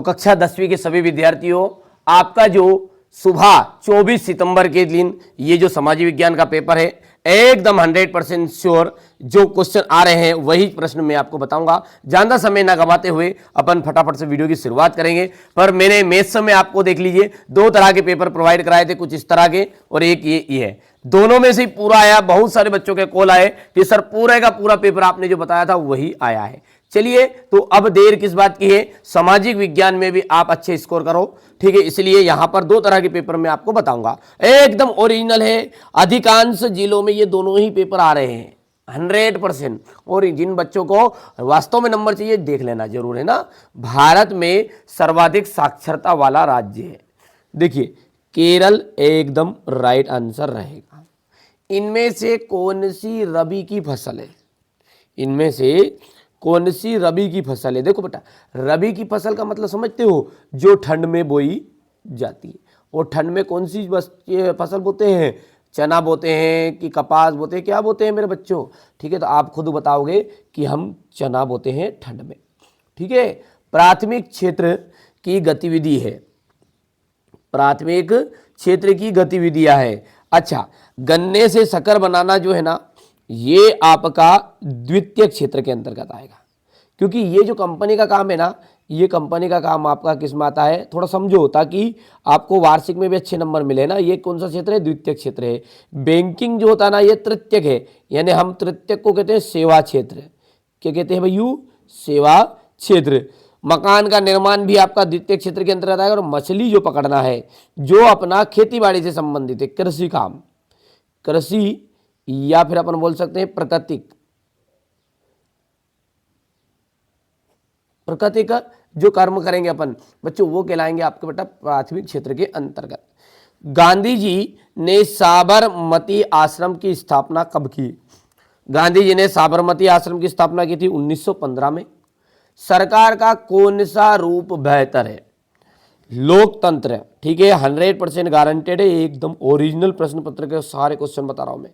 कक्षा 10वीं के सभी विद्यार्थियों, आपका जो सुबह 24 सितंबर के दिन ये जो सामाजिक विज्ञान का पेपर है, एकदम 100% श्योर जो क्वेश्चन आ रहे हैं वही प्रश्न मैं आपको बताऊंगा। ज्यादा समय ना गवाते हुए अपन फटाफट से वीडियो की शुरुआत करेंगे। पर मैंने मैथ्स में आपको देख लीजिए 2 तरह के पेपर प्रोवाइड कराए थे, कुछ इस तरह के और एक ये है। दोनों में से पूरा आया। बहुत सारे बच्चों के कॉल आए कि सर पूरे का पूरा पेपर आपने जो बताया था वही आया है। चलिए, तो अब देर किस बात की है, सामाजिक विज्ञान में भी आप अच्छे स्कोर करो, ठीक है। इसलिए यहां पर 2 तरह के पेपर मैं आपको बताऊंगा, एकदम ओरिजिनल है। अधिकांश जिलों में ये दोनों ही पेपर आ रहे हैं 100%। और जिन बच्चों को वास्तव में नंबर चाहिए देख लेना जरूर है ना। भारत में सर्वाधिक साक्षरता वाला राज्य है, देखिए केरल एकदम राइट आंसर रहेगा। इनमें से कौन सी रबी की फसल है, इनमें से कौन सी रबी की फसल है। देखो बेटा, रबी की फसल का मतलब समझते हो, जो ठंड में बोई जाती है। और ठंड में कौन सी फसल बोते हैं, चना बोते हैं कि कपास बोते हैं, क्या बोते हैं मेरे बच्चों, ठीक है। तो आप खुद बताओगे कि हम चना बोते हैं ठंड में, ठीक है। प्राथमिक क्षेत्र की गतिविधि है, प्राथमिक क्षेत्र की गतिविधियां है। अच्छा, गन्ने से शक्कर बनाना जो है ना, ये आपका द्वितीय क्षेत्र के अंतर्गत आएगा। क्योंकि ये जो कंपनी का काम है ना, ये कंपनी का काम आपका किस में आता है, थोड़ा समझो ताकि आपको वार्षिक में भी अच्छे नंबर मिले ना। ये कौन सा क्षेत्र है, द्वितीय क्षेत्र है। बैंकिंग जो होता है ना, ये तृतीयक है, यानी हम तृतीयक को कहते हैं सेवा क्षेत्र। क्या कहते हैं भैयू, सेवा क्षेत्र। मकान का निर्माण भी आपका द्वितीय क्षेत्र के अंतर्गत आएगा। और मछली जो पकड़ना है, जो अपना खेती बाड़ी से संबंधित है, कृषि काम, कृषि या फिर अपन बोल सकते हैं प्राकृतिक, प्राकृतिक जो कर्म करेंगे अपन बच्चों, वो कहलाएंगे आपके बेटा प्राथमिक क्षेत्र के अंतर्गत। गांधी जी ने साबरमती आश्रम की स्थापना कब की, गांधी जी ने साबरमती आश्रम की स्थापना की थी 1915 में। सरकार का कौन सा रूप बेहतर है, लोकतंत्र, ठीक है। 100% गारंटेड है, एकदम ओरिजिनल प्रश्न पत्र के सारे क्वेश्चन बता रहा हूं मैं,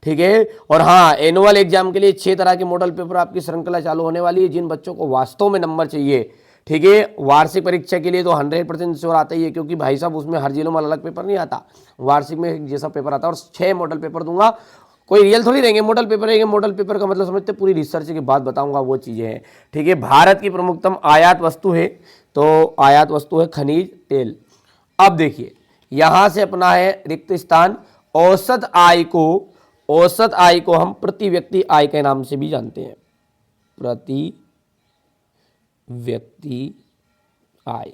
ठीक है। और हाँ, एनुअल एग्जाम के लिए 6 तरह के मॉडल पेपर आपकी श्रृंखला चालू होने वाली है। जिन बच्चों को वास्तव में नंबर चाहिए, ठीक है, वार्षिक परीक्षा के लिए तो 100% श्योर आता ही है। क्योंकि भाई साहब उसमें हर जिलों में अलग पेपर नहीं आता, वार्षिक में जैसा पेपर आता है। और 6 मॉडल पेपर दूंगा, कोई रियल थोड़ी रहेंगे, मॉडल पेपर रहेंगे। मॉडल पेपर का मतलब समझते, पूरी रिसर्च के बाद बताऊंगा वो चीजें हैं, ठीक है। भारत की प्रमुखतम आयात वस्तु है, तो आयात वस्तु है खनिज तेल। अब देखिए, यहां से अपना है रिक्त स्थान। औसत आय को, औसत आय को हम प्रति व्यक्ति आय के नाम से भी जानते हैं, प्रति व्यक्ति आय।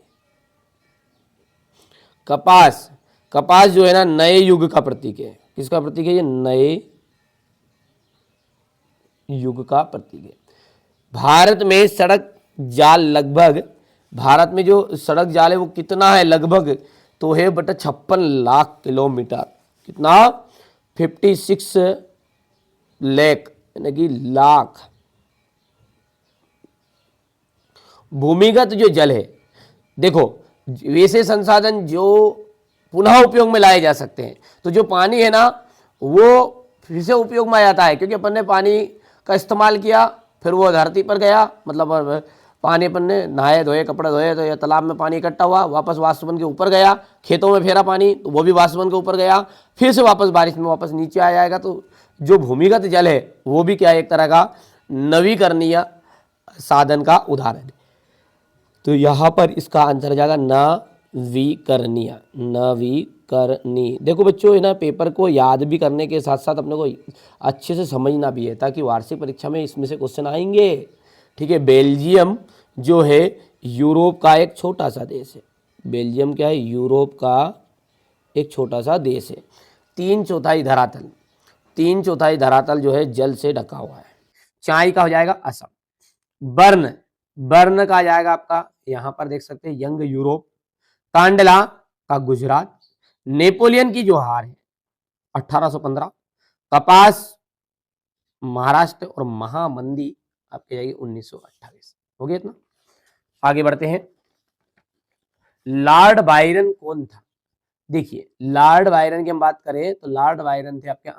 कपास, कपास जो है ना, नए युग का प्रतीक है। किसका प्रतीक है ये, नए युग का प्रतीक है। भारत में सड़क जाल लगभग, भारत में जो सड़क जाल है वो कितना है लगभग, तो है बटा 56 लाख किलोमीटर। कितना, 56 लाख यानी कि लाख। भूमिगत जो जल है, देखो वैसे संसाधन जो पुनः उपयोग में लाए जा सकते हैं, तो जो पानी है ना वो फिर से उपयोग में आ जाता है। क्योंकि अपन ने पानी का इस्तेमाल किया, फिर वो धरती पर गया, मतलब पानी अपन ने नहाए धोए, कपड़े धोए, तो या तालाब में पानी इकट्ठा हुआ, वापस वाष्प बन के ऊपर गया, खेतों में फेरा पानी तो वो भी वाष्प बन के ऊपर गया, फिर से वापस बारिश में वापस नीचे आ जाएगा। तो जो भूमिगत जल है वो भी क्या है, एक तरह का नवीकरणीय साधन का उदाहरण है। तो यहाँ पर इसका आंसर हो जाएगा नवीकरणीय, नवीकरणीय। देखो बच्चों, है ना, पेपर को याद भी करने के साथ साथ अपने को अच्छे से समझना भी है, ताकि वार्षिक परीक्षा में इसमें से क्वेश्चन आएंगे, ठीक है। बेल्जियम जो है यूरोप का एक छोटा सा देश है। बेल्जियम क्या है, यूरोप का एक छोटा सा देश है। 3/4 धरातल, 3/4 धरातल जो है जल से ढका हुआ है। चाय का हो जाएगा असम। बर्न, बर्न का आ जाएगा आपका, यहां पर देख सकते हैं यंग यूरोप। कांडला का गुजरात। नेपोलियन की जो हार है 1815। कपास महाराष्ट्र। और महामंदी आपकी जाएगी 1928। हो गया इतना, आगे बढ़ते हैं। लॉर्ड बायरन कौन था, देखिए लॉर्ड बायरन की हम बात करें तो लॉर्ड बायरन थे आपके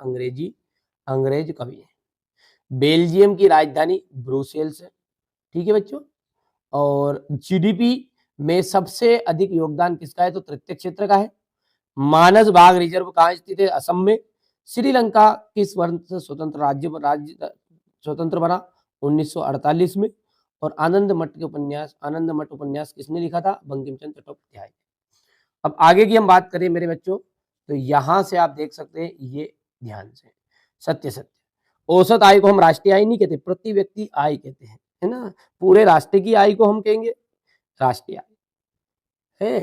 अंग्रेज कवि है। बेल्जियम की राजधानी ब्रुसेल्स है, ठीक है बच्चों। और जीडीपी में सबसे अधिक योगदान किसका है? तो तृतीय क्षेत्र का है। मानस बाग रिजर्व कहाँ स्थित है? असम में। श्रीलंका किस वर्ष से राज्य स्वतंत्र बना? 1948 में। और आनंद मठ उपन्यास किसने लिखा था? बंकिम चंद्र चट्टोपाध्याय। अब आगे की हम बात करें मेरे बच्चों, तो यहां से आप देख सकते हैं, ये ध्यान से सत्य औसत आय को हम राष्ट्रीय आय नहीं कहते, प्रति व्यक्ति आय कहते हैं, है ना। पूरे राष्ट्र की आय को हम कहेंगे राष्ट्रीय आय है।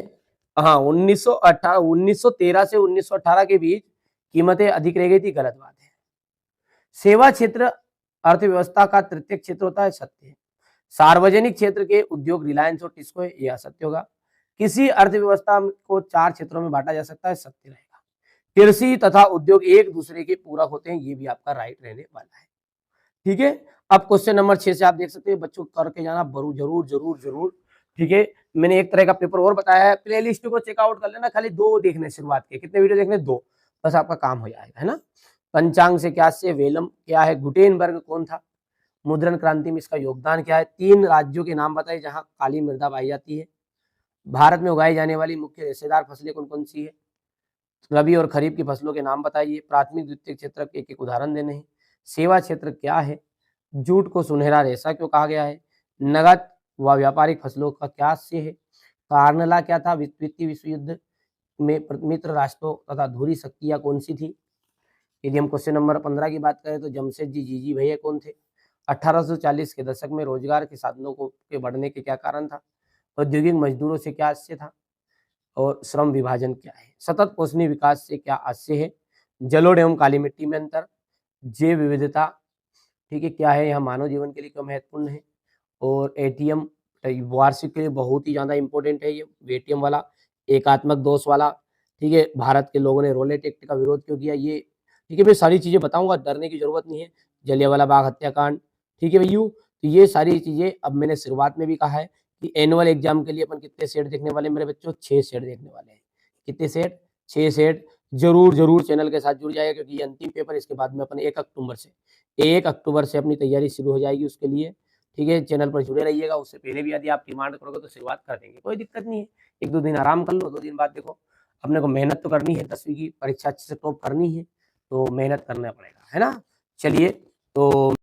हाँ, 1913 से 1918 के बीच कीमतें अधिक रह गई थी, गलत बात है। सेवा क्षेत्र अर्थव्यवस्था का तृतीय क्षेत्र होता है, सत्य है। सार्वजनिक क्षेत्र के उद्योग रिलायंस और टिस्को है, यह असत्य होगा। किसी अर्थव्यवस्था को 4 क्षेत्रों में बांटा जा सकता है, सत्य रहेगा। कृषि तथा उद्योग एक दूसरे के पूरक होते हैं, ये भी आपका राइट रहने वाला है। ठीक है। अब क्वेश्चन नंबर 6 से आप देख सकते हैं, बच्चों करके जाना जरूर जरूर जरूर। ठीक है, मैंने एक तरह का पेपर और बताया है, प्लेलिस्ट को चेकआउट कर लेना, खाली 2 देखने शुरुआत के, कितने वीडियो देखने? 2, बस आपका काम हो जाएगा, है ना। पंचांग से क्या से वेलम क्या है? गुटेनबर्ग कौन था? मुद्रण क्रांति में इसका योगदान क्या है? 3 राज्यों के नाम बताइए जहां काली मृदा पाई जाती है। भारत में उगाई जाने वाली मुख्य रेशेदार फसलें कौन कौन सी है? रबी और खरीफ की फसलों के नाम बताइए। प्राथमिक द्वितीय क्षेत्र के एक उदाहरण देने हैं। सेवा क्षेत्र क्या है? जूट को सुनहरा रेशा क्यों कहा गया है? नगद व व्यापारिक फसलों का क्या आशय है? कार्नला क्या था? द्वितीय विश्व युद्ध में मित्र राष्ट्रों तथा धुरी शक्तियां कौन सी थी? यदि हम क्वेश्चन नंबर 15 की बात करें तो जमशेदजी जीजी भैया कौन थे? 1840 के दशक में रोजगार के साधनों के बढ़ने के क्या कारण था? औद्योगिक मजदूरों से क्या आशय था? और श्रम विभाजन क्या है? सतत पोषणीय विकास से क्या आशय है? जलोढ़ एवं काली मिट्टी में अंतर, जैव विविधता, ठीक है, क्या है, यहाँ मानव जीवन के लिए क्यों महत्वपूर्ण है? और एटीएम वार्षिक के लिए बहुत ही ज्यादा इंपॉर्टेंट है ये एटीएम वाला, एकात्मक दोष वाला। ठीक है, भारत के लोगों ने रोलेट एक्ट का विरोध क्यों किया? ये ठीक है, मैं सारी चीजें बताऊंगा, डरने की जरूरत नहीं है। जलियांवाला बाग हत्याकांड, ठीक है भैया। तो ये सारी चीजें, अब मैंने शुरुआत में भी कहा है कि एनुअल एग्जाम के लिए अपन कितने सेट देखने वाले मेरे बच्चों? 6 सेट देखने वाले हैं। कितने सेट? 6 सेट। जरूर जरूर चैनल के साथ जुड़ जाएगा, क्योंकि ये अंतिम पेपर, इसके बाद में अपन 1 अक्टूबर से अपनी तैयारी शुरू हो जाएगी उसके लिए। ठीक है, चैनल पर जुड़े रहिएगा। उससे पहले भी यदि आप डिमांड करोगे तो शुरुआत कर देंगे, कोई दिक्कत नहीं है। 1-2 दिन आराम कर लो, 2 दिन बाद देखो। अपने को मेहनत तो करनी है, 10वीं की परीक्षा अच्छे से टॉप करनी है, तो मेहनत करना पड़ेगा, है ना। चलिए, तो